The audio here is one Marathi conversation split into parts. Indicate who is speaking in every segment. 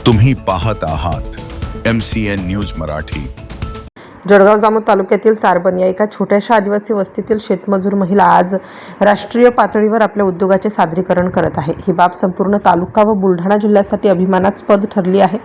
Speaker 1: तुम्ही पाहत आहात MCN न्यूज मराठी।
Speaker 2: जळगाव जामोद तालुक्यातील चारबन या एका छोट्याशा आदिवासी वस्तीतील शेतमजूर महिला आज राष्ट्रीय पातळीवर आपल्या उद्योगाचे सादरीकरण करत आहे। ही बाब संपूर्ण तालुका व बुलढाणा जिल्ह्यासाठी अभिमानास्पद ठरली आहे।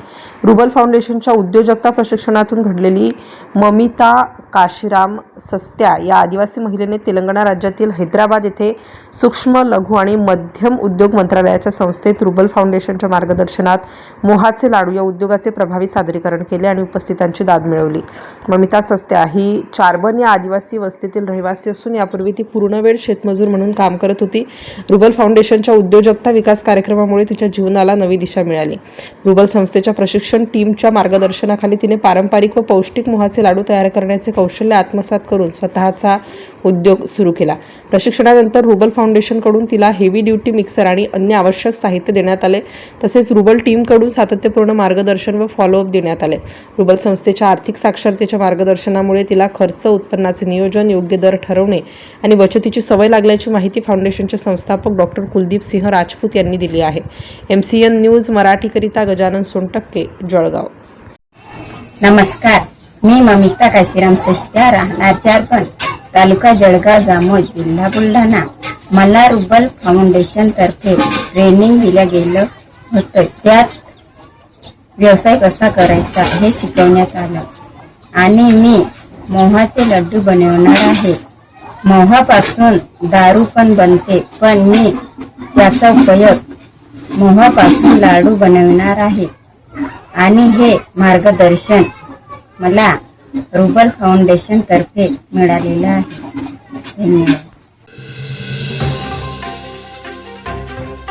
Speaker 2: रुबल फाउंडेशनच्या उद्योजकता प्रशिक्षणातून घडलेली ममिता काशीराम सस्त्या या आदिवासी महिलेने तेलंगणा राज्यातील हैदराबाद येथे सूक्ष्म, लघु आणि मध्यम उद्योग मंत्रालयाच्या संस्थेत रुबल फाउंडेशनच्या मार्गदर्शनात मोहाचे लाडू या उद्योगाचे प्रभावी सादरीकरण केले आणि उपस्थितांची दाद मिळवली। ममिता सस्त्या ही चारबन या आदिवासी वस्तीतील रहिवासी असून यापूर्वी ती पूर्णवेळ शेतमजूर म्हणून काम करत होती। रुबल फाउंडेशनच्या उद्योजकता विकास कार्यक्रमामुळे तिच्या जीवनाला नवी दिशा मिळाली। रुबल संस्थेच्या प्रशिक्षण टीमच्या मार्गदर्शनाखाली तिने पारंपरिक व पौष्टिक मोहाचे लाडू तयार करण्याचे कौशल्य आत्मसात करून स्वतःचा उद्योग सुरू केला। प्रशिक्षणानंतर रुबल फाउंडेशनकडून तिला हेवी ड्युटी मिक्सर आणि अन्य आवश्यक साहित्य देण्यात आले। तसेच रुबल टीमकडून सातत्यपूर्ण मार्गदर्शन व फॉलोअप देण्यात आले। रुबल संस्थेच्या आर्थिक साक्षरतेच्या मार्गदर्शनामुळे तिला खर्च, उत्पन्नाचे नियोजन, योग्य दर ठरवणे आणि बचतीची सवय लागल्याची माहिती फाउंडेशनचे संस्थापक डॉ. कुलदीप सिंह राजपूत यांनी दिली आहे। MCN न्यूज मराठीकरिता गजानन सोनटक्के, जळगाव।
Speaker 3: नमस्कार, मी ममिता काशीराम सस्त्या, राहणार चारबन, तालुका जळगाव, जामोद, जिल्हा बुलढाणा। मला रुबल फाउंडेशन तर्फे ट्रेनिंग दिलं गेलं होतं। त्यात व्यवसाय कसा करायचा हे शिकवण्यात आलं आणि मी मोहाचे लड्डू बनवणार आहे। मोहापासून दारू पण बनते, पण मी त्याचा उपयोग मोहापासून लाडू बनवणार आहे आणि हे मार्गदर्शन मला रुबल फाउंडेशन तर्फे मिळालेलं आहे। धन्यवाद।